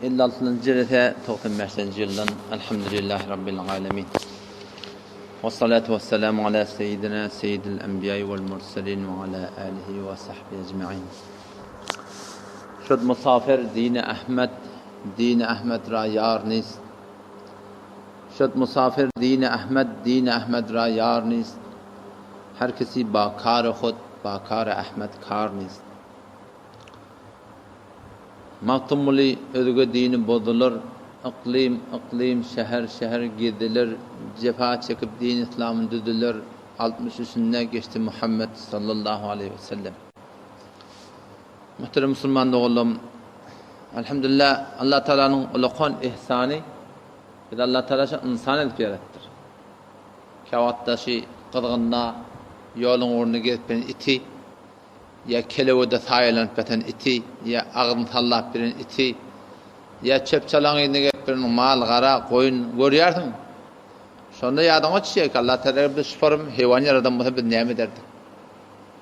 56. Rete 95. yıldan Elhamdülillahi Rabbil alemin. Ve salatu ve selamu ala seyyidina seyyidil enbiyayı vel mursalin ve ala alihi ve sahbihi ecma'in. Şud musafir dini Ahmet ra yar nist. Şud musafir dini Ahmet ra yar nist. Her kisi ba kar khud ba kar Ahmet kar nist. Maktumuli özgü dini bozulur, iklim, şehir gidilir, cefa çekip din İslam'ın düdülür, 63'üne geçti Muhammed sallallahu aleyhi ve sellem. Muhterem Müslüman oğlum, elhamdülillah Allah Teala'nın ulukhan ihsanı, bir de Allah Teala insan edip yarattır. Kavattaşı, kızgınla, yolun uğruna gitpen iti, ya kelevode sayılan beten iti, ya ağın sallap birin iti, ya çöp çalan yine birin mal, gara, koyun görüyorsun. Sonunda yadan o çiçek, Allah Teala bir sporum, hayvan yaradan mutlu bir nimet ederdi.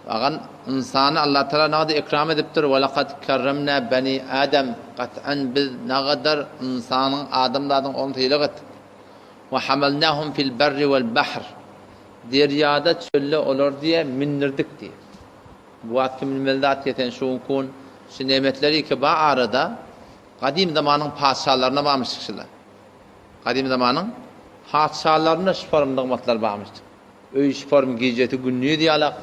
Ağın insanı Allah Teala ne kadar ikram ediptir, وَلَقَدْ كَرَّمْنَا بَنِي آدَمْ Kat'an biz ne kadar insanın, adamlardan onu teylik ettik. وَحَمَلْنَاهُمْ فِي الْبَرِّ وَالْبَحْرِ Deryada çölle olur diye mindirdik diye. Bu hakkım ilmeldat yeten şu kun şu nimetleri ki ba arada kadim zamanın padişahlarına bağmıştık şılar. Kadim zamanın padişahlarına şifarımda matlar bağmıştık. Öy şifarım geceti günlüğü diye alak.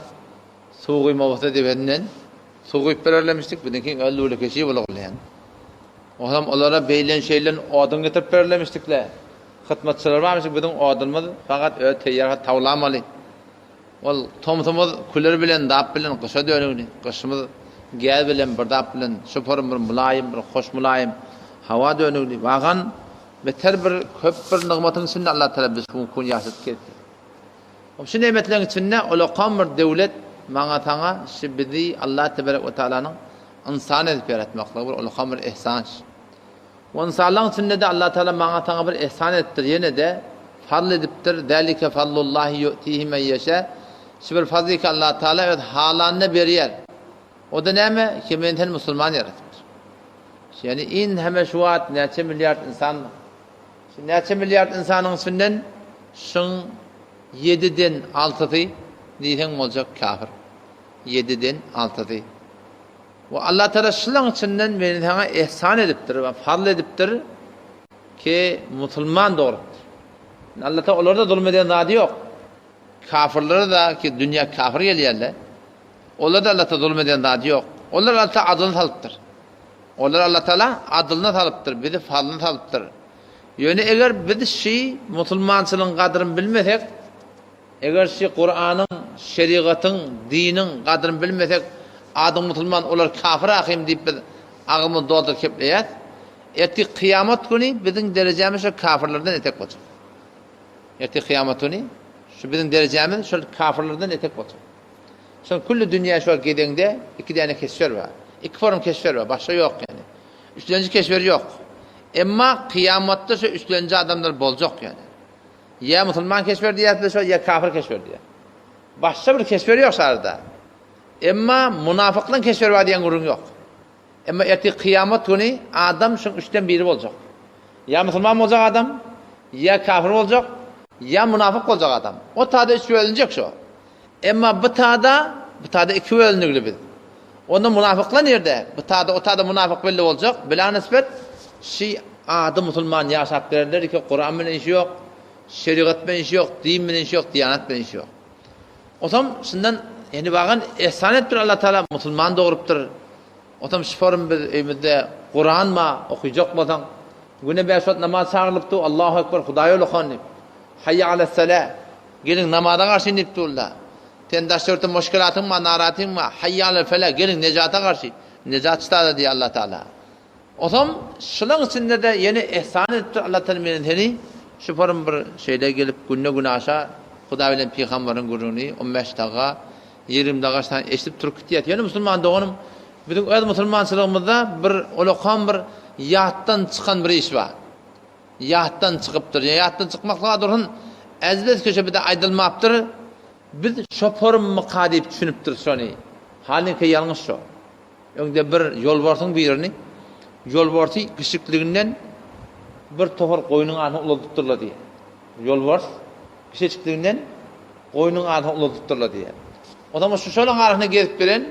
Soğuy mavata devenden soğuyup belirlemiştik. Bizdeki öldüğü keşi bulağlayan. O zaman onlara beylen şeylerin odun getirip belirlemiştikler. Hıtmatçılar bağmıştık. Bizim odunumuz fakat öyle teyyar tavlamalı. Ol tomtomuz kuller bilen dap bilen kışa dönüğünü. Kışımız gel bilen bir dap bilen şoforum bir mulayim bir hoş mulayim hava dönüğünü. Bağın beter bir köp bir nığmatın içinde Allah Teala biz kun yaşadık etti. O şu nimetlerin içinde ulukam bir devlet mağatana şibidi Allah Tebarek ve Teala'nın insan edip yaratmakla bir ulukam bir ihsan. O insanların içinde de Allah Teala mağatana bir ihsan ettir. Yine de fadl ediptir. Zalike fadlullahi yu'tihi men yeşâ. Şibir fazlı ki Allah Teala evet halanına bir yer. O da ne mi? Kimden Müslüman yaratmış. Yani in hemen şu an neçe milyar insan. Şimdi neçe milyar insanın içinden şun 7'den 6'sı diysen olacak kafir. 7'den 6'sı. Ve Allah Teala şunun içinden beni sana ihsan ediptir ve fadl ediptir ki Müslüman doğrudur. Allah Teala onlarda zulmeden zadi yok. Kafirlere de ki dünya kafir geliyorlar. Onlar da Allah Teala zulmeden zadi yok. Onlar Allah Teala adılını talıptır. Onlar Allah Teala adılını talıptır. Bir de fadlını talıptır. Yani eğer biz şey Müslümançılığın kadrını bilmesek, eğer şey Kur'an'ın, şeriatın, dinin kadrını bilmesek, adım Müslüman onlar kafir akım deyip biz ağımı doldur kepleyet. Eti kıyamet günü bizim derecemiz şu kafirlerden etek olacak. Eti kıyamet günü şu bizim derecemiz şu kafirlerden etek olacak. Şu kullu dünya şu gidende iki tane keşfer var. İki form keşfer var. Başka yok yani. Üçüncü keşfer yok. Ama kıyamette şu üçüncü adamlar bolacak yani. Ya Müslüman keşfer diye ya kafir keşfer diye. Başka bir keşfer yok arada. Ama münafıkların keşfer var diyen gurun yok. Ama eti kıyamet günü adam şu üçten biri olacak. Ya Müslüman olacak adam, ya kafir olacak, ya münafık olacak adam. O tada üç bölünecek şu. Ama bu tada iki bölünür biz. Onda münafıklar nerede? Bu tada o tada münafık belli olacak. Bila nispet şey adı Müslüman yaşap derler ki Kur'an bilen işi yok, şeriat bilen işi yok, din bilen işi yok, diyanet bilen işi yok. O zaman şundan yani bakın ihsan ettir Allah Teala Müslüman doğuruptur. O zaman şifarım bir evimizde Kur'an mı okuyacak mı? Güne 5 vakit namaz çağırılıptı. Allahu Ekber, Hudaya ulukan. Hayya ala salah. Gelin namaza karşı niptullah. Tendaştörtün müşkilatın mı, narahatın mı? Hayya ala felah. Gelin necata karşı. Necat çıtadı diye Allah Teala. O zaman şunun içinde de yeni ihsan etti Allah Teala'nın seni. Şifarım bir şeyde gelip günne aşağı Huda ile Peygamber'in guruni 15 dakika 20 dakika eşitip Türk diyet. Yani Müslüman doğanım bizim öz Müslümançılığımızda bir ulukan bir yahttan çıkan bir iş var. Yahttan çıkıptır. Yahttan çıkmakla durun ezbet köşe bir de aydılmaptır. Biz şoförüm mı deyip düşünüptür şunu. Halbuki yanlış şu. Önde bir yol varsın birini. yolbarsı kişikliginden bir tohur koyunun anı uladıptırla diye. Yolbars kişikliginden koyunun anı uladıptırla diye. O zaman şu şolun arasına gezip bilen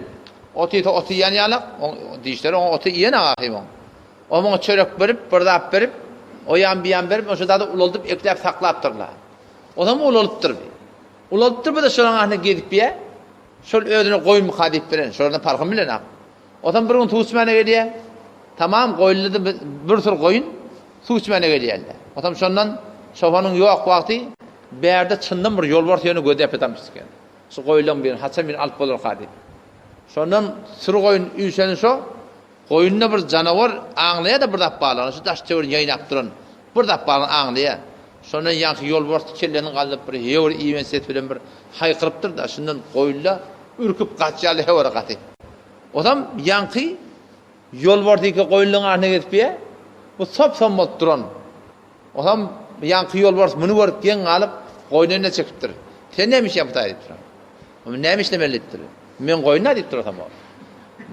otu yan yalak dişleri otu yiyen ağayım on. O bana çörek verip, bırdap verip, o yan bir yan verip, o şurada da uladıp eklep saklaptırlar. O zaman uladıptır. Uladıptır bu da şolun arasına gezip bir şol ödünü koyun mu kadip bilen, şuradan parkın bilen ağ. O zaman bir gün tuğuşmana geliyor. Tamam koyunlu bir tür koyun tuğuşmana geliyor. O zaman şondan şofanın yok vakti bir yerde çından bir yol var yönü gödep etamıştık. Şu koyunun bir haçan bir alıp olur kadip. Şondan sürü koyun üysenin şu koyunna bir canavar ağlaya da bırdap bağlanır. Şu taş çevir yayınap duran bırdap bağlanır ağlaya. Şondan yankı yol var kellerini kalıp bir hevur imen set bilen bir haykırıptır da şundan koyunla ürküp kaçyalı hevur katip. O zaman yankı yol vardaki koyunluğun arasına gitpiye bu sop bolup duran. O zaman yankı yol var bunu görüp gen alıp koyununa çekiptir. Sen neymiş yapıtay deyip duran. Ama neymiş demelidir. Men koyunna deyip duran ama.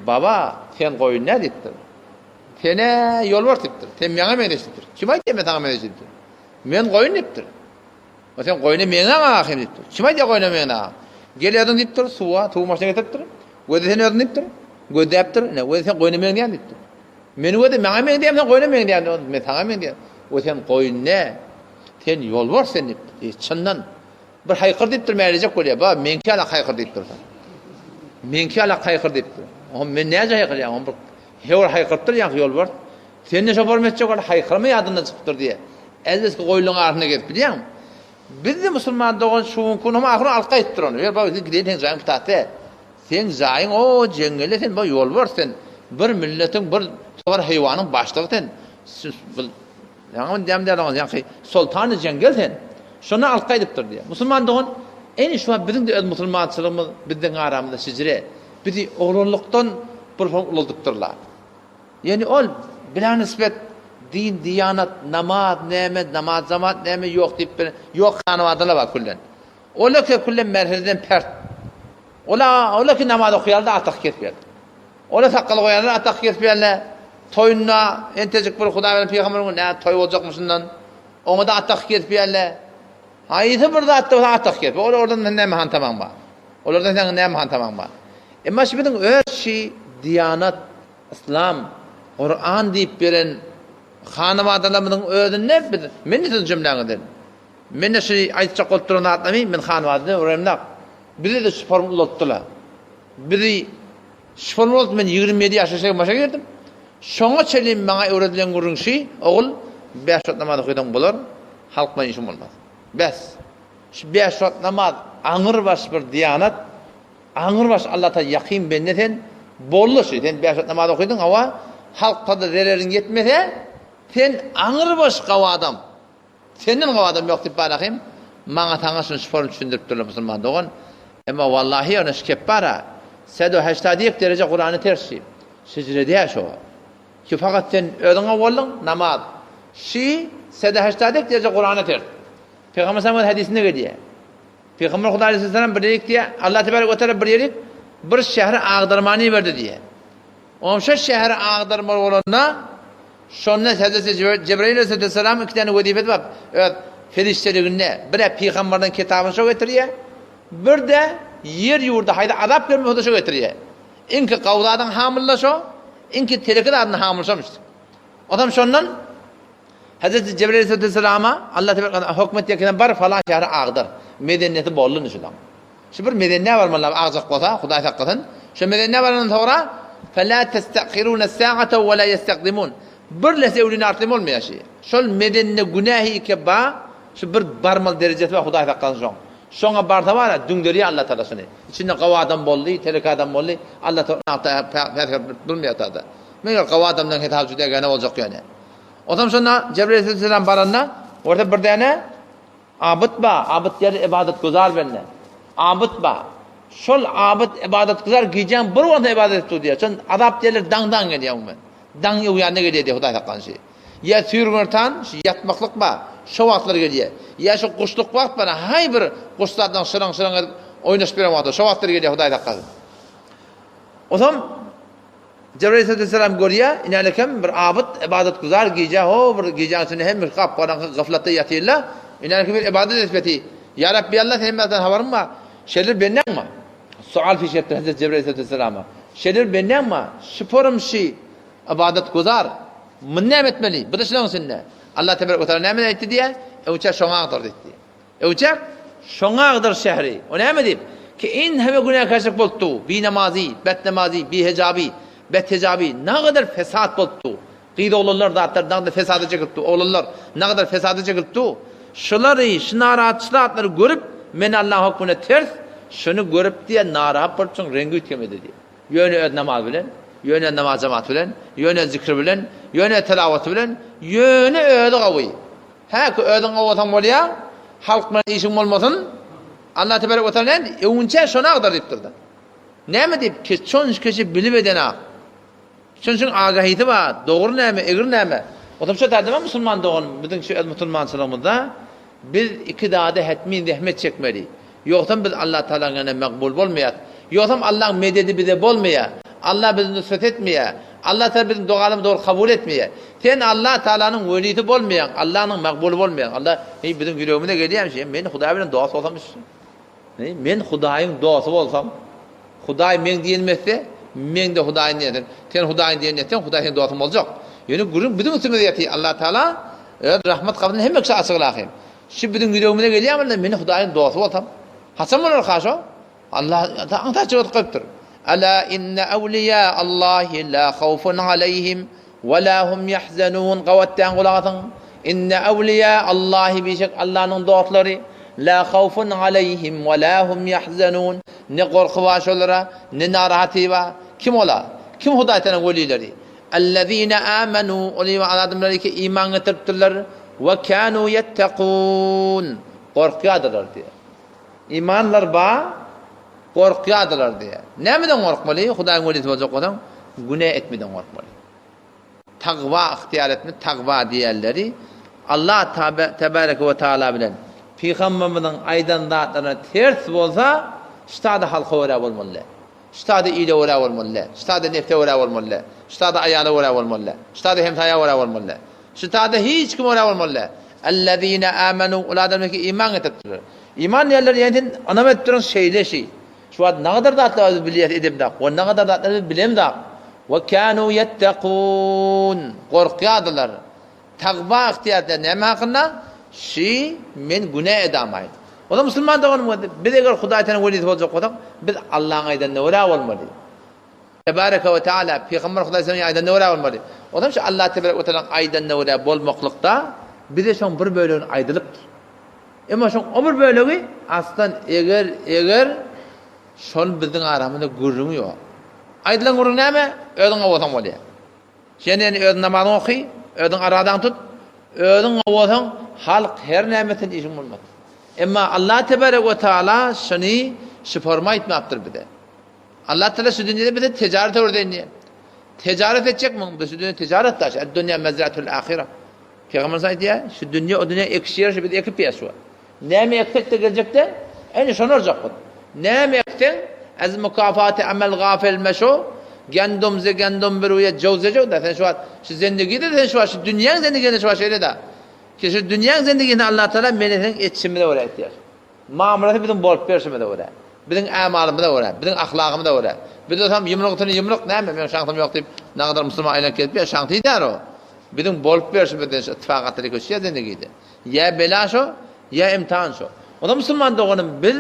Baba sen koyunna deyip duran. Sene yol var deyip duran. Sen mena menesidir. Kim ayt deme sana menesidir. Men koyun deyip duran. O sen koyunu mena ağayım deyip duran. Kim ayt ya koyunu mena. Geliyordun deyip duran. Suğa maşına getirip duran. Göde sen ödün deyip duran. Gödeptir. Ne göde sen koyunu men diyen deyip duran. Men göde mena men diyen sen koyunu men diyen. Men sana men diyen. O sen koyun ne? Sen yol var sen deyip. Çından bir haykır deyip durma erecek oluyor. Baba menki ala haykır deyip dursan. Menki ala haykır deyip dursan. O men nece haykır ya? O bir hevur haykırttır ya yol var. Sen ne şoför metçek ola haykırma yadından çıkıptır diye. Eldeski koyulun arasına gelip biliyor musun? Biz de Müslüman doğan şuun kunuma ahırın alka ettir onu. Ya baba gideyin sen zayın pıtatı. Sen zayın o cengeli sen yol var sen. Bir milletin bir var hayvanın başlığı sen. Yani demder yani sultanı cengel sen. Şuna alka ediptir diye. Müslüman doğan en şu an bizim de öz Müslümançılığımız bizden aramızda sizire. Bizi oğlunluktan bir form uladıktırlar. Yani ol bilen nispet din, diyanat, namaz, nimet, namaz, zamat, nimet yok deyip yok kanıvadılar bak kullen. Ola ki kullen merkezden pert. Ola ki namaz okuyarlar atak ketmiyor. Ola sakal koyarlar atak ketmiyorlar. Toyunla entecik bir Huda ve Peygamber'in ne toy olacakmışından. Onu da atak ketmiyorlar. Haydi burada atak ketmiyor. Oradan ne mahan tamam var. Oradan ne mahan tamam var. Ama şimdi her şey diyanat, İslam, Kur'an deyip veren hanıvadılarımızın ödünne men de cümleğinden. Men de şey aytacak olturuna atlamayın, men hanıvadılarını öğrenmek. Bizi de spormu uluttular. Bizi spormu uluttu, ben 27 yaşa başa girdim. Şoňa çelim bana öğretilen gurun şey, oğul 5 saat namaz okuydan bular, halkla işim olmaz. Şu 5 saat namaz, ağır baş bir diyanat, ağır baş Allah'ta yakin benneten, bollu şey. Sen 5 saat namaz okuydan ama halkta da zerrerin yetmese, sen ağır baş kava adam. Senden kava adam yok deyip bakayım. Bana sana şunu sporunu düşündürüp durlar Müslüman doğan. Ama vallahi onu şikep para. Sedo 80 derece Kur'an'ı tersi. Secde diye şu. Ki fakat sen ödüne oldun namaz. Şi sedo 80 derece Kur'an'ı ters. Peygamber Muhammed hadisinde geliyor. Peygamber Huda Aleyhisselam bir dedik diye Allah Tebarek ve Teala bir dedik bir şehre ağdırmanı verdi diye. O şehre ağdırma olanına şonne Hazreti Cebrail Aleyhisselam iki tane vazifet var. Evet, ferişteliğinde bir peygamberden kitabını şu getiriyor. Bir de yer yurda hayda azap görmüyor da şu getiriyor. İnki kavdadan hamile şu, inki telekeden hamile şu. Adam şondan Hazreti Cebrail Aleyhisselam'a Allah Teala hükmet yakından bar falan şehre ağdır. Medeniyeti bollu nişulam. Şu bir medeniyet var mı Allah ağzak kosa, Huday hakikaten. Şu medeniyet varın sonra فَلَا تَسْتَقِرُونَ السَّاعَةَ وَلَا يَسْتَقْدِمُونَ Bir lesevlini artım olmuyor şey. Şol medenine günahı ki ba, şu bir barmal derecesi var Huday hakikaten şon. Şona barda var ya, dündürüyor Allah Teala'sını. İçinde kava adam bollu, telik adam bollu, Allah Teala bulmuyor tadı. Meğer kava adamdan hitap ediyor, gene olacak yani. O zaman sonra Cebrail Aleyhisselam baranna, orada bir tane abid ba, abid yer ibadet güzel benne. Abid ba. Şol abid ibadet güzel giyeceğim, bir vanda ibadet etti diyor. Çünkü adab derler dang geliyor ben. Dang uyanına geliyor diye Huday takkan şey. Ya sürgünürten, yatmaklık ba, şu vaktlar geliyor. Ya şu kuşluk vakt bana, hay bir kuşlardan şırang oynaş bir vaqtda, şu vaktlar geliyor Huday takkan. O zaman Cebrail aleyhisselam görüyor, inanırken bir abid ibadet güzar gece o bir gecenin içinde hem bir kap karanlık gaflette yatıyorlar. İnanırken bir ibadet etmeti. Ya Rabbi Allah hemmetten haberim var. Şeyler benden mi? Sual fiş etti Hazreti Cebrail aleyhisselama. Şeyler benden mi? Şüpherim şey ibadet güzar. Minnem etmeli. Bu da şunun içinde. Allah tebarek ve teala ne etti diye? Uçak şoğağıdır dedi. Uçak şoğağıdır şehri. O ne mi deyip? Ki in heve günah karşılık buldu. Bi namazi, bet namazi, bi hicabi, bet hicabi. Ne kadar fesat buldu. Qiyda olurlar da ne kadar fesadı çıkıldı. Olurlar ne kadar fesadı çıkıldı. Şuları, şu narahatçılarları görüp men Allah hükmüne ters şunu görüp diye narahat bulsun rengi ütkemedi diye. Yöne namaz bilen, yöne namaz cemaat bilen, yöne zikir bilen, yöne telavat bilen, yöne ödü kavayı. Ha ki ödün kavatan ol ya, halkla işin olmasın. Allah tebarek ve teala önce şuna kadar deyip durdu. Ne mi deyip ki çoğun kişi bilip edene. Çünkü agahiyeti var. Doğru ne mi, egir ne mi? O da şu derdi Müslüman doğun. Bizim şu Müslümançılığımızda biz iki dağda hetmin zahmet çekmeli. Yoksa biz Allah Teala'nın makbul olmayat. Yoksa Allah mededi bize bolmaya. Allah bizi nusret etmeye. Allah Teala bizim dualarımızı doğru kabul etmeye. Sen Allah Teala'nın velisi olmayan, Allah'ın makbul olmayan. Allah bizim yüreğimize geliyor şey. Ben Huday'ın duası olsam işte. Men Huday'ın duası olsam. Huday men diyenmezse men de Huday'ın diyendir. Sen Huday'ın diyenmezsen Huday'ın duası olacak. Yani gurun bütün üstümüze yatıyor Allah Teala. Rahmet kabulünü hem ekşi açıklayayım. Şimdi bütün yüreğimize geliyor ama men Huday'ın duası olsam. Hasan mı karşı? Allah da çığlık kıptır. Ala inne evliya Allahi la khawfun aleyhim ve la hum yahzanun. Qavattan qulaqatın. İnne evliya Allahi bişek Allah'ın dostları la khawfun aleyhim ve la hum yahzanun. Ne korku var onlara, ne narahatı var. Kim ola? Kim Hudaytanın velileri? Ellezine amenu. Oli ve adamları ki iman getirdiler ve kanu yettekun. Korkuyadırlar diye. İmanlar ba korkuyadırlar diye. Ne miden korkmalı? Hudayın velisi olacak olan günah etmeden korkmalı. Takva ihtiyar etme, takva diğerleri Allah tebarek ve teala bilen Peygamberimizin aydan dağıtlarına ters olsa ştada halka uğra olmalı. Ştada ile uğra olmalı. Ştada nefte uğra olmalı. Ştada ayağına uğra olmalı. Ştada hemtaya uğra olmalı. Ştada hiç kim uğra olmalı. Ellezine amenu uladımdaki iman getirdiler. İman yerleri yani anam ettiren şeyle şey. Şu an ne kadar dağıtlar biliyet edip de. O ne kadar dağıtlar bilem de. Ve kanu yettekun. Korkuyadılar. Takva ihtiyarda ne hakkında? Şey men günah edamaydı. O da Müslüman da olmalı. Biz eğer Hudaytanın velisi olacak olan biz Allah'ın aydanına uğra olmalı. Tebareke ve Teala Peygamber Hudaytanın aydanına uğra olmalı. O da Allah Tebareke ve Teala'nın aydanına uğra bolmaklıkta bize son bir bölümün aydılıktır. Ama son öbür bölümü aslan eğer son bizden aramızda gurrun yok. Aydılın gurrun ne mi? Ödün avatan oluyor. Sen yani ödün namazını okuy, ödün aradan tut, ödün avatan halk her nimetin işin olmadı. Ama Allah Tebarek ve Teala şunu şıforma etmektir bir de. Allah Teala şu dünyada bir de ticaret öğreniyor. Ticaret edecek mi? Bu dünya ticaret taşı. Dünya mezratül ahire. Peygamber saydı ya, şu dünya o dünya ekşiyer, şu bir de iki piyası var. Ne mi ektek de gelecek de, en son olacak. Ne mi ektek? Az mukafat-ı amel gafil meşo, gandum bir uya cevzece da sen şu an şu zendegide de şu an şu dünyanın zendegiğinde şu an şeyde de. Ki şu dünyanın zendegiğinde Allah Teala meleğin etçimine oraya ihtiyaç. Mamulatı bizim bol perşime de oraya. Bizim amalımı da oraya, bizim ahlakımı da oraya. Bir de tam yumruk ne mi? Ben şansım yok deyip ne kadar Müslüman aylan gelip ya şantıyı der o. Bizim bol perşime de ittifakatları köşeye zendegiydi. Ya bela şu, ya imtihan şu. O da Müslüman doğanın bil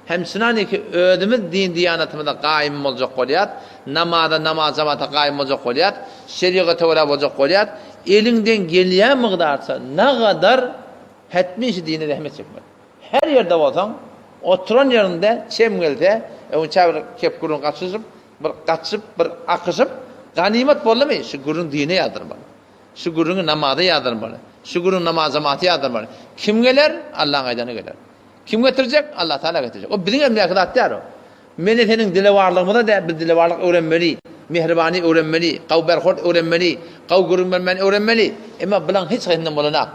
hem sınani ki ödümüz din diyanatımızda kaim olacak koliyat, namaz zamata kaim olacak koliyat, şeriata uğra olacak koliyat, elinden geliyen mıqdarsa ne kadar hetmiş dini rahmet çekmek. Her yerde olsan, oturan yerinde, çemgelde, çevre kepkurun kaçıp, bir akışıp, ganimet bollamayın, şu gurun dini yadırmalı. Şu gurun namazı yadırmalı. Şu gurun namaz zamatı yadırmalı. Kim gelir? Allah'ın aydanı gelir. Kim getirecek? Allah Teala getirecek. O bizim emlakıdat der o. Senin dile varlığımıza da bir dile varlık öğrenmeli. Mihribani öğrenmeli. Kav berhort öğrenmeli. Kav gurunmermeni öğrenmeli. Ama bilen hiç hayrinden bulanak.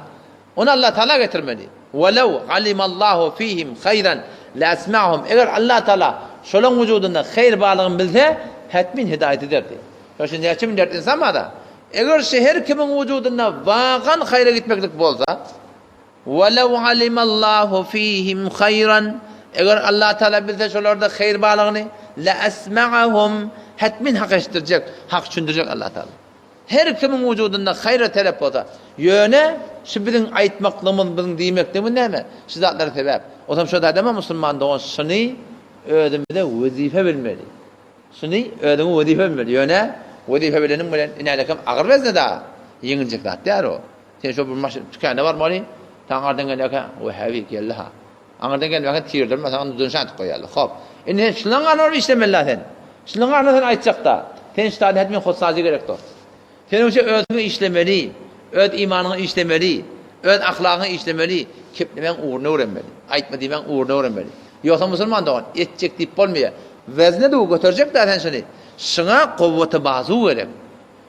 Onu Allah Teala getirmeli. وَلَوْ عَلِمَ اللّٰهُ ف۪يهِمْ خَيْرًا لَاَسْمَعُهُمْ. Eğer Allah Teala şolun vücudunda hayır bağlığını bilse, hetmin hidayet ederdi. Şimdi neçe milyar insan var da. Eğer şehir kimin vücudunda vagan hayra gitmeklik bolsa, وَلَوْ عَلِمَ اللّٰهُ ف۪يهِمْ خَيْرًا eğer Allah Teala bize şolarda hayır bağlığını لَأَسْمَعَهُمْ hatmin hak eşittirecek, hak düşündürecek Allah Teala. Her kimin vücudunda hayra talep olsa, yöne şu bizim aytmaklığımız, bizim diymekliğimiz ne mi? Şu zatları sebep. O zaman şurada deme Müslüman doğan şunu ödümüde vazife bilmeli. Şunu ödümü vazife bilmeli. Yöne vazife bilenin bilen inalekem ağır vezne daha. Yenilecek zat der o. Sen şu bir maşın tükende var mı olayım? Tanrı'dan gelirken Vehhabi geldi ha. Anırdan gelirken tiyirdir mesela dönüşen koyarlar. Hop. İnne şundan anır işlemeliler sen. Şundan anır sen aytacak da. Sen şitade etmeyin kutsazı gerektir. Sen önce ödünü işlemeli. Öd imanını işlemeli. Öd ahlakını işlemeli. Keplemen uğruna öğrenmeli. Aytma demen uğruna öğrenmeli. Yoksa Müslüman da etecek deyip olmuyor. Vezne de o götürecek zaten seni. Şuna kuvveti bazı gerek.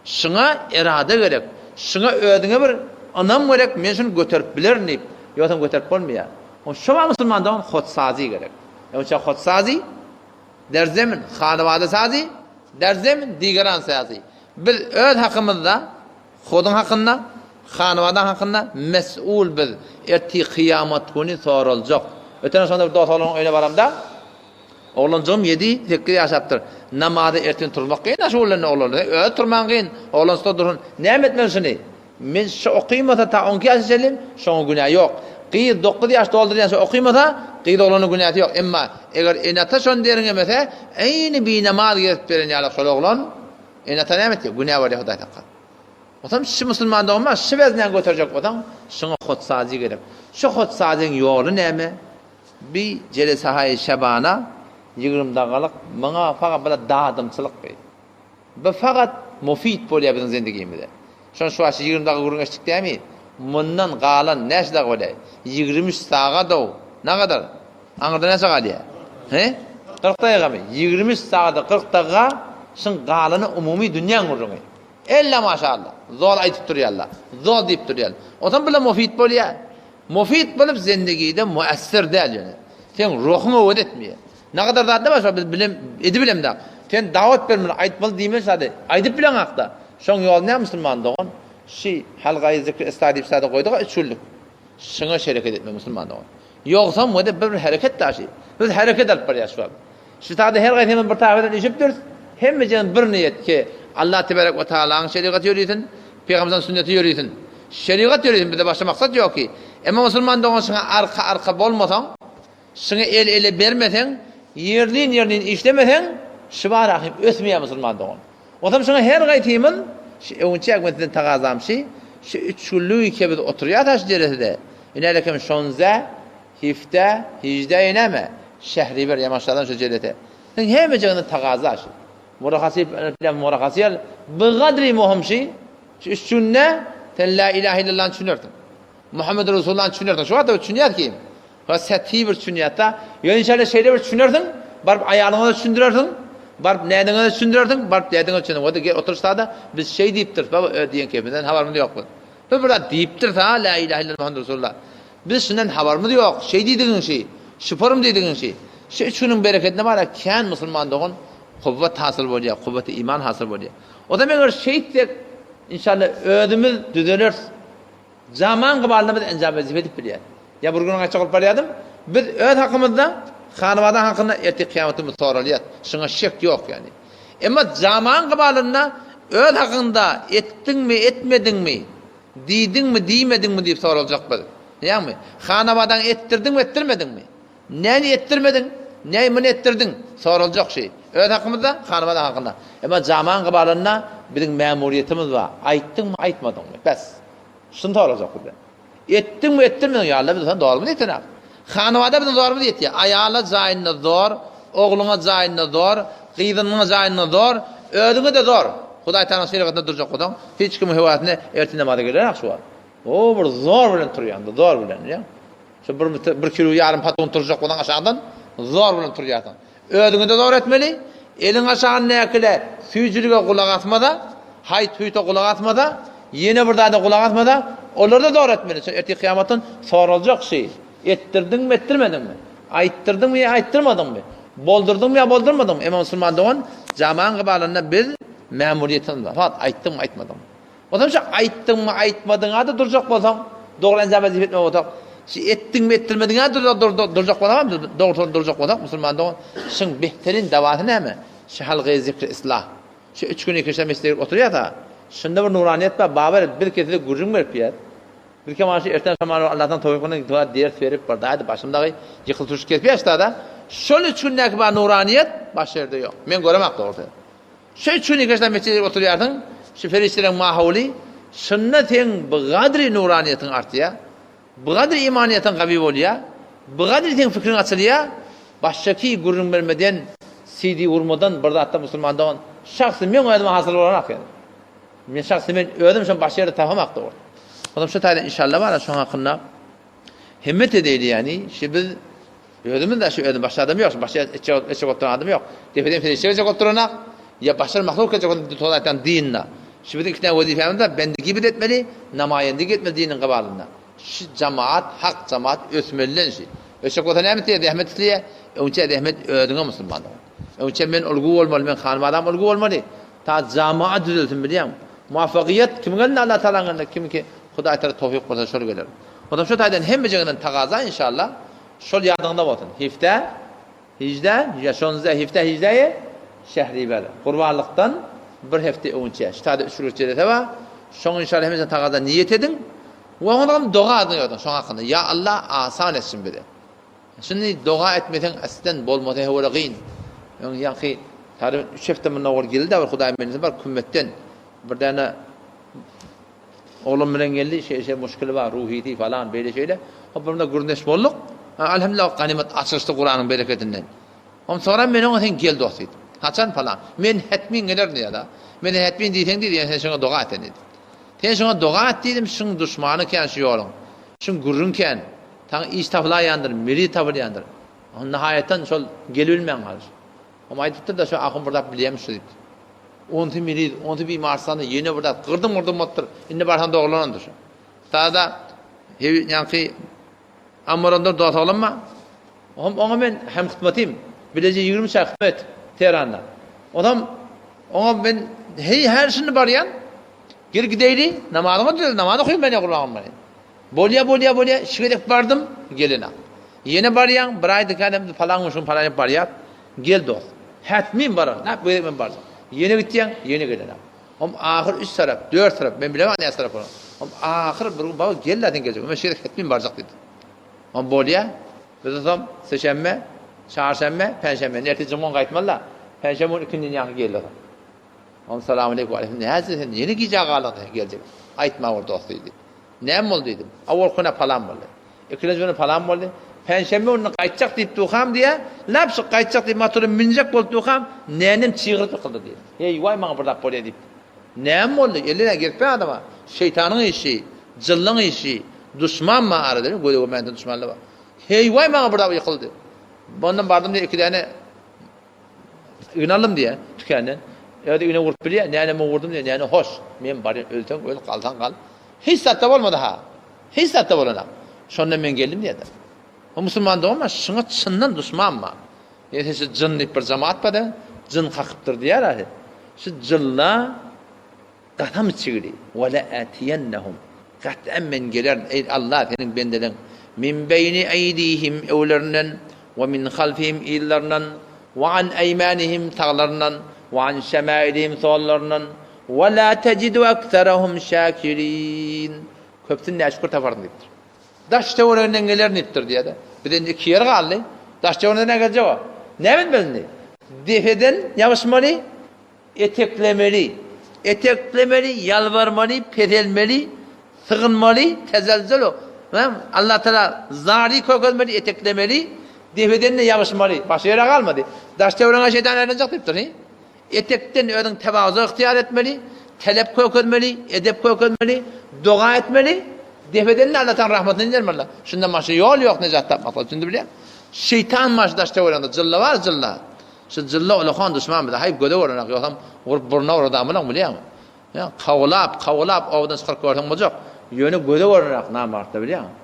Şuna irade gerek. Şuna ödüne bir anam gerek. Men şunu götürüp bilir deyip. Yoksa götürüp olmuyor. Şu an Müslüman da hodsazi gerek. Yoksa hodsazi der zemin hanıvada sazi der zemin digeran sazi. Biz öd hakkımızda Hodun hakkında, hanıvadan hakkında mesul biz. Erti kıyamet günü sorulacak. Öten sonra bir dost oğlanın öyle varamda. Oğlancığım 7-8 yaşaptır. Namazı ertin turmak kıyın. Aşı oğlanın oğlanı. Öyle turman kıyın. Oğlan sıta durun. Ne etmeli? Men şu okuyumata ta 12 yaş içelim. Şoğun günah yok. Kıyı 9 yaş dolduryan şu okuyumata kıyı oğlanın günahı yok. Ama eğer enata şon derin emese aynı bir namaz gelip verin yalak şöyle oğlan. Enata ne emet yok. Günah var ya Huday takar. O zaman şu Müslüman da olmaz. Şu veznen götürecek adam. Şuna hodsazi gerek. Şu hodsazinin yolu ne mi? Bir celesahayı şabana 20 dağalık bana fakat böyle dağıdımçılık bey. Bu fakat mufid boluyor bizim zindagimizde. Şu aşı 20 dağı gurun geçtik değil mi? Bundan kalan neş dağı böyle? 23 sağa da ne kadar? Anladın ne sağa diye? He? 40 dağı mı? 23 sağa 40 dağı şun kalanı umumi dünya gurun. Elle maşallah. Zor aytıp duruyorlar. Zor deyip duruyorlar. O zaman böyle mufid boluyor. Mufid bolup zindagide müessir değil yani. Sen ruhunu ödetmiyor. Ne kadar da var biz bilem de. Sen davet vermen aytmalı diýmeli sade. Aydyp bilen hakda. Şoň ýol ne Müslüman dogan? Şi halga zikr istadip sade goýdyk üçüllük. Şoňa şereket etme Müslüman dogan. Ýogsa moda bir hareket taşy. Biz hareket alyp barýarys. Şu tade her gaýta bir taýdan işip durýar. Hemme jen bir niyet ki Allah tebarek ve Taala'nın şeriaty ýöriýsin, Peygamberin sünneti ýöriýsin. Şeriat ýöriýsin, bizde başga maksat ýok ki. Emma Müslüman dogan şoňa arka bolmasaň, şoňa el bermeseň, yerlin işlemeseň, şibar ahim ösmeýär Müslüman dogan. O zaman şoňa her gaýtymyň öňçe agmetinden tagazamşy, şu 3 günlük ki biz oturýar taş deresinde. Inelekem şonza, hifte, hicde ineme. Şehri bir yamaçlardan şu celete. Sen hemme jagynda tagazaş. Murakasip bilen murakasiyal bi gadri muhimşi. Şu sünne ten la ilahe illallah düşünürdün. Muhammed Resulullah düşünürdün. Şu anda düşünýär ki. Ha seti bir düşünýärda, ýöne şeýle bir düşünürdün. Barıp aýalyňa da düşündürerdin. Barıp nädiňe de düşündürerdin. Barıp nädiňe düşündürerdin. O da oturuşda biz şey diýipdir. Baba diýen kepden habarmyz ýok bu. Bu burada diýipdir ta la ilahe illallah Muhammed Resulullah. Biz şundan habarmyz ýok. Şey diýdigiň şey, şüpürüm diýdigiň şey. Şunun bereketine var kan Müslüman dogan kuvvet hasıl bolýar, kuvvet iman hasıl bolýar. O da meger şeýit inşallah ödümüz düzelir. Zaman gıbalını biz enjam edip bilýär. Ya bir gün açık olup barýardym. Biz öd hakymyzda hanıvadan hakkında erti kıyametimiz sorulýar. Şuna şek yok yani. Ama zaman gıbalında öd hakkında ettin mi etmedin mi? Diýdin mi diýmedin mi diýip soruljak biz. Ýa-ni hanıvadan ettirdin mi ettirmedin mi? Näni ettirmedin? Näme ettirdin? Soruljak şey. Öd hakkymyzda hanıvadan hakkında. Ama zaman gıbalında bizim memuriyetimiz var. Aýtdyň mı aýtmadyň mı? Bes. Şunu soruljak biz. Ettin mi ettirmedin? Ya Allah bizden doğru mu diýetler? Hanıvada bizden doğru mu diýetler? Aýala jaýynda zor, oğluna jaýynda zor, gyzynyna jaýynda zor, ödüňe de zor. Hudaý Taala şeriatynda durjak bolan, hiç kim hewatyny ertine namaza geler akşy bar. O bir zor bilen turýanda, zor bilen, ya. Şu bir kilo ýarym paton turjak bolan aşağıdan zor bilen turýardy. Ödüňe de zor etmeli. Eliň aşagyny näkile süýjülüge gulak atmada, hay tüýte gulak atmada, yine bir daha da gulak atmada, onlar da zor etmeli. Erti kıyamatın soruljak şey. Ettirdin mi ettirmedin mi? Ayttirdin mi ayttırmadın mı? Boldurdun mu ya boldurmadın mı? Emma Müslüman doğan zaman gıbalında biz memuriyetin var. Fakat ayttın mı aytmadın mı? O zaman şu ayttın mı aytmadığına da duracak bolsam, doğru enzam vazifet etme olacak. Ettin mi ettirmediğine duracak bolamam, doğru duracak bolsak Müslümandan. Şun behterin davatı ne mi? Şu halgı zikri islah. Şu 3 gün 2 gün mesleği oturuyor da. Şunda bir nuraniyet var. Babar bir kez de gurun verip yer. Bir kez maaşı erten zamanı Allah'tan tevfikini dua diğer verip barda. Hadi başımdaki yıkıltırış kesip yaşta da. Şöyle 3 gündeki bir nuraniyet başarıda yok. Ben göremek de orada. Şu 3 gün 2 gün mesleği oturuyordun. Şu ferişlerin mahvuli. Sünnetin bu kadri nuraniyetin artıyor. Bu kadri imaniyetin kavi oluyor. Bu kadri ten fikrin açılıyor. Baştaki gurun vermeden CD vurmadan burada hatta Müslümandan şahsı ben ödüm hasıl olarak yani. Men şahsı ben ödüm şu başarı tapamak da orada. Adam şu tayda inşallah var şu hakkında himmet edeydi yani. Şimdi ödümün de şu ödüm başka adam yok. Başka eçek oturan adam yok. Defeden ferişe oturana ya başar mahluk edecek onu tutarken dinle. Şimdi iki tane vazifemiz var. Bendi gibi etmeli, namayendik etmeli dinin kabalında. Şu cemaat, hak cemaat ösmelilen şey. Eşek oturan Ahmet diye rahmet isteye, önce Ahmet ödüne Müslümanlar. Önce men olgu olmalı, men hanım adam olgu olmalı. Ta cemaat düzeltin biliyor musun? Muvaffakiyet kim geldi Allah Teala'nın kim ki Hudaý Teala tawfik berse şol gelir. Adam şu taydan hem jiginin taqaza inşallah şol yadında bolsun. Hifte, hicde, yaşonuzda hifte hicdeyi şehriber. Qurbanlıktan bir hafta önce. Şu tayda 3 gün var. Şoň inşallah hemden taqaza niyet edin. Ve ondan dua edin şoň hakkında. Ya Allah asan etsin bize. Şimdi dua etmeden aslen bolmadı hewleğin. Yani tarih 3 hafta bundan sonra geldi de Hudaý meniz var kümmetten bir tane oğlum bilen geldi şey müşkili var ruhiyeti falan böyle şeyler. O bunda gurneş bolluk. Elhamdülillah ganimet açıldı Kur'an'ın bereketinden. Ondan sonra ben ona sen geldi dostum. Haçan falan. Men hetmin gelir diye da. Men hetmin diysen diye sen şuna dua et dedi. Sen şuna dua et dedim şun düşmanı ken şu yolun. Şun gurrun ken. Tan istafla yandır, miri tavır yandır. On nihayetten şol gelilmen kalır. Ama aytıptır da şu akım burada bileymiş dedi. Ontu miri, ontu bir marsanı yeni burada kırdım otur. İnne barhan doğrulanandır. Daha da yani Amoranda dua olanma. Ona ben hem hizmetim. Bilece 20 saat hizmet Tehran'da. Ona ben her şeyini barayan geri gideydi. Namazı okuyayım ben ya Kur'an'ı. Bolya şirket vardım gelene. Yine barayan bir ayda kadem falanmışım falan barayan gel dost. Hatmim baran. Ne böyle ben bardım. Yeni gittiyen yeni gelene. Ahir 3 taraf 4 taraf ben bilemem ne taraf olan. Ahir bir baba gellerden gelecek. Ben şirket hatmim baracak dedi. Bolya biz adam seçemme, çarşembe, perşembe. Nerede cumhur kayıtmalı? Perşembe ikinci yakı geldi. Selamun aleyküm. Neyse yeni giyecek ağladı gelecek. Aytma orada dostuydu. Ne oldu dedim. Avval kuna falan oldu. İkinci günü falan oldu. Perşembe onu kayıtacak deyip tuğam diye. Lapsı kayıtacak deyip motoru minecek bol tuğam. Nenim çığırıp kıldı diye. Hey vay bana burada böyle deyip. Ne oldu? Eline girpe adama. Şeytanın işi, cıllın işi, düşman mı aradı? Böyle momentin düşmanlığı var. Hey vay bana burada yıkıldı. Bundan bardım diye 2 tane inalım diye tükenden. Ya da yine vurup biliyor. Neyine vurdum diye. Yani hoş. Men bari ölten öl kaltan kal. Hiç satta olmadı ha. Hiç satta olana. Sonra ben geldim diye de. O Müslüman da olmaz. Şuna çından düşman mı? Yani şu cınlık bir cemaat var da cın kakıptır diye aradı. Şu cınla katam çığırı. Ve la atiyennehum. Kat'en men gelir. Ey Allah senin bendeden. Min beyni eydihim evlerinden ve min halfihim illerinden ve an eymanihim tağlarından ve an şemailihim sollarından ve la tecidu ekserahum şakirin. Köptün ne şükür tafarın deyiptir. Daş teorinden gelir neyiptir diye de. Bir de 2 yer kaldı. Daş teorinden ne gelecek o? Ne bilmeli? Defeden yavaşmalı, eteklemeli, yalvarmalı, pedelmeli, sığınmalı, tezelzel o. Allah Teala zari koyulmalı, eteklemeli, defeden de yavaşmalı. Başka yere kalmadı. Daş teorinden şeytan ayrılacak deyiptir. Etekten ödün tevazu ihtiyar etmeli, talep koyulmalı, edep koyulmalı, dua etmeli. Defeden de Allah'tan rahmetini dilerim Allah. Şundan başka yol yok necat tapmakla. Şimdi biliyor musun? Şeytan başı daş teorinden cılla var cılla. Şu cılla olakan düşman bir de hayıp göde oranak yoksam vurup burnuna vur adamına biliyor musun? Ya kavulap avdan çıkar gördün olacak. Yönü göde oranak namartta biliyor musun?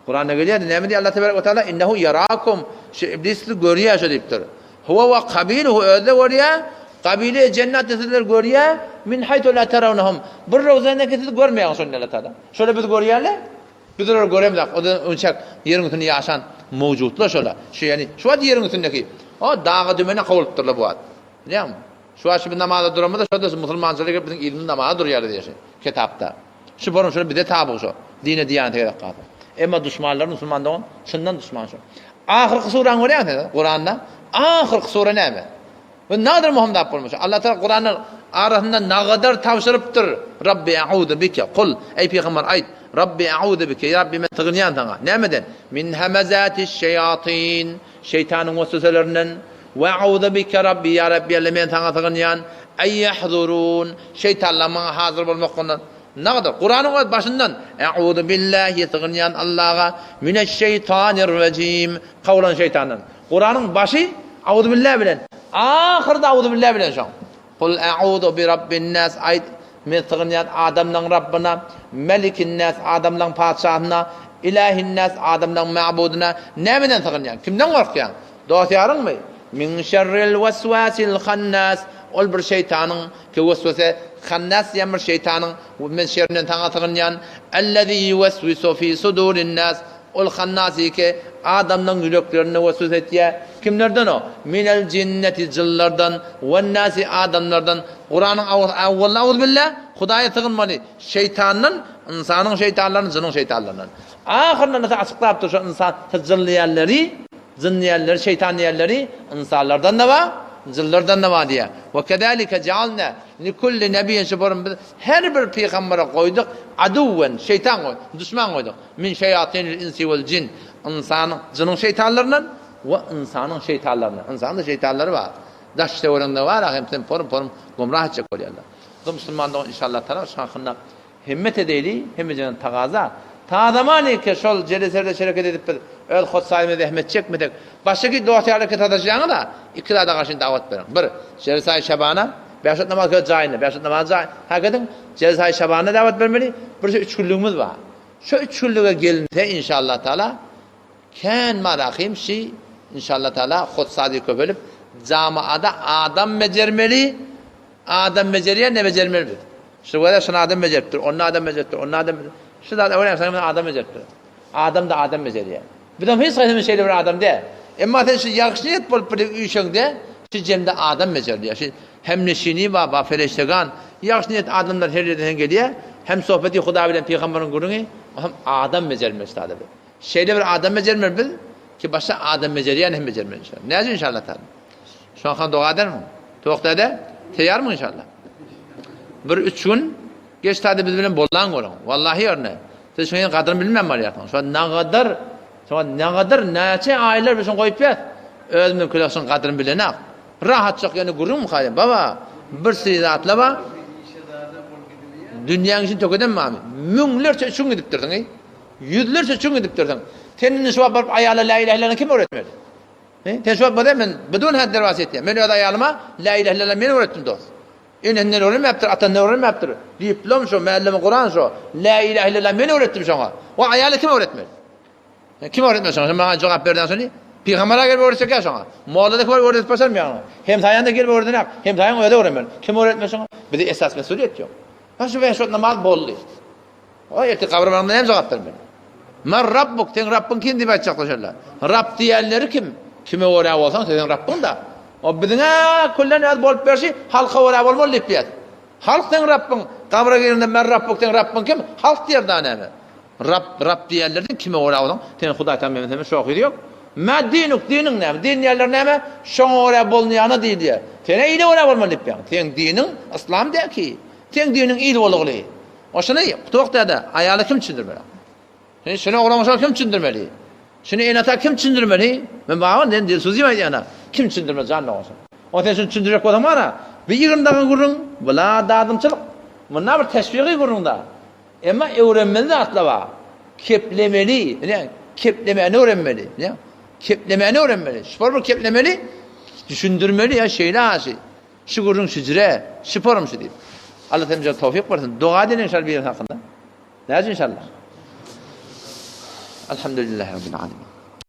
Kur'an'da geliyor ne mi diyor Allah Teala ve Teala innehu yarakum şu iblisli görüyor şu deyiptir. Huve ve kabiluhu öyle görüyor Kabile cennet dediler görüye min haytu la terawnahum. Bir rozana ketip görmeyen sonnalar tada. Şöyle biz görüyorlar. Biz de göremiyoruz. O da uçak yerin üstünde yaşan mevcutlar şöyle. Şu yani şu an yerin üstündeki o dağı dümene kavulupturlar bu ad. Biliyor musun? Şu an bir namazda duramada şu da Müslümançılık bizim ilmin namazı duruyor diye kitapta. Şu borum şöyle bir de tabu şu. Dine diyanete gerek kaldı. Ama düşmanlar Müslümanların şundan düşman şu. Ahir suran görüyor Kur'an'da. Ahir sure ne? Ve nadir Muhammed yapılmış. Allah Teala Kur'an'ın arasında ne kadar tavsırıptır. Rabbi e'udu bike. Kul ey peygamber ayet. Rabbi e'udu bike. Ya Rabbi men tığınyan sana. Nemeden? Min hemezatiş şeyatin. Şeytanın vesveselerinden. Ve e'udu bike Rabbi ya Rabbi men sana tığınyan. Ey yahzurun. Şeytanlar bana hazır olmaktan. Ne kadar? Kur'an'ın başından e'udu billahi tığınyan Allah'a mineşşeytanirracim. Kavlan şeytanın. Kur'an'ın başı e'udu billahi bilen. Ahirde e'udu billahi bilen şu. Kul e'udu bi rabbin nas ayet men tığınyan Adam'dan Rabbına, Melikin nas Adam'dan padişahına, İlahin nas Adam'dan ma'buduna. Nemeden tığınyan? Kimden korkuyan? Dostyarın mı? Min şerril vesvasil hannas. Ol bir şeytanın ki vesvese hannas yamır şeytanın men şerrinden tağa tığınyan ellezî yuvesvisu fi sudurin nas. Ol hannasi ki Adam'dan yüreklerine vesvese etiye. Kimlerden o? Minel cinneti cıllardan ve nasi adamlardan. Kur'an'ın evvela billah Hudaya tığınmalı. Şeytanın, insanın şeytanlarının, cının şeytanlarının. Ahirinde nasıl açıklayıptır şu insan cilliyerleri, cinniyerleri, şeytaniyerleri insanlardan da var, cıllardan da var diye. Ve kedalike cealne likulli nebiyyen şuburun her bir peygambere koyduk aduven, şeytan koyduk, düşman koyduk. Min şeyatinil insi vel cin. İnsanın, cının şeytanlarının ve insanın şeytanlarının. İnsanın da şeytanları var. Daşte oranda var, hem sen porum gumrah edecek oluyorlar. Bu Müslümanlar inşallah taraf şahında himmet edeyli, hemmecanın tağaza. Ta zamanı ki şol celeserde şereket edip öl xod sayımı zahmet çekmedik. Baştaki doğru hareket edeceğine da ikra da karşı davet verin. Bir, Celesay Şaban'a, beşat namaz kıl cayını, beşat namaz cayını. Hakikaten Celesay Şaban'a davet vermeli. Bir şey 3 günlüğümüz var. Şu 3 günlüğe gelince inşallah Teala ken marakım şey inşallah Teala xod sadi köpelip camiada adam becermeli. Adam beceriye ne becermeli? Şu kadar şuna adam beceriptir, onun adam beceriptir, onun adam beceriptir. Şu da öyle sana adam beceriptir. Adam da adam beceriye. Bir de hiç sayısın şeyle bir adam de. Ama sen şu yakışniyet bulup bir üşüngde, şu cemde adam beceriye. Şu hem neşini var, fereştegan, yakışniyet adamlar her yerden geliyor. Hem sohbeti Huda bilen Peygamberin gurunu, hem adam becermez tabi. Şeyle bir adam becermez bil ki başta adam beceriye hem becermez inşallah. Ne yazıyor inşallah tabi? Şu an dua eder mi? Tokta de, teyar mı inşallah? Bir 3 gün geç tadı biz bilen bollan görün. Vallahi örne. Siz şunun kadrını bilmem var yakın. Şu an ne kadar neçe aylar bir şey koyup yat. Özümden külahsın kadrını bilenek. Rahatçak yani gurur mu kayın? Baba bir sidatla ba. Dünyanın için tökeden mi abi? Münlerce çün gidip durdun. Yüzlerce çün gidip durdun. Senin şu an ayağla la ilahe illallah kim öğretmedi? Sen şu an bana ben bedun hadder vasiyeti. Ben o da ayağıma la ilahe illallah beni öğrettim dost. İnenler öğrenmeyaptır, atanlar öğrenmeyaptır. Diplom şu, meallemi Kur'an şu. La ilahe illallah beni öğrettim sana. O ayağını kim öğretmedi? Kim öğretmedi sana? Sen bana cevap verden sonra. Peygamber'e gelip öğretecek ya sana. Muallada var öğretip başar mı yani? Hem tayanda gelip öğretenek, hem tayan öyle öğrenmedi. Kim öğretmedi sana? Bir de esas mesuliyet yok. Nasıl ben şu namaz bollu. O erti kavramlarında hem cevap vermedi. Men Rabbuk, sen Rabbin kim diye açıklar şöyle. Rabb diyenleri kim? Kime uğraya olsan senin Rabbin da. O bizine kullarını az bolup versi halka uğraya olmalı lipiyat. Halk sen Rabbin. Kabra gelinde men Rabbuk, sen Rabbin kim? Halk diyer daha ne mi? Rabb diyenlerden kime uğraya olsan? Senin Huday tamamıyla şu okuyor yok. Ma dinuk, dinin ne mi? Din yerler ne mi? Şuna uğraya bolmayanı değil diye. Sen iyi uğraya olmalı lipiyat. Sen dinin İslam değil ki. Sen dinin iyi oluğulu. O şunu tuğukta da ayalı kim çindirmeli? Şunu uğramışlar kim çindirmeli? Şunu enata kim çindirmeli? Ben bağırın den dil sözü var yana. Kim çindirmeli canlı olsun? O sen çindirecek adam var ha. Bir yığındaki gurun, bula dadımçılık. Bunlar bir teşviki gurunda. Ama öğrenmeli de atla var. Keplemeli. Keplemeni öğrenmeli. Keplemeni öğrenmeli. Spor bir keplemeli. Düşündürmeli ya şeyle asi. Şu gurun şicire. Sporum şu deyip. Allah temizce tevfik versin. Dua edin inşallah bir hakkında. Ne yazın inşallah. Elhamdülillahi Rabbil Alemin.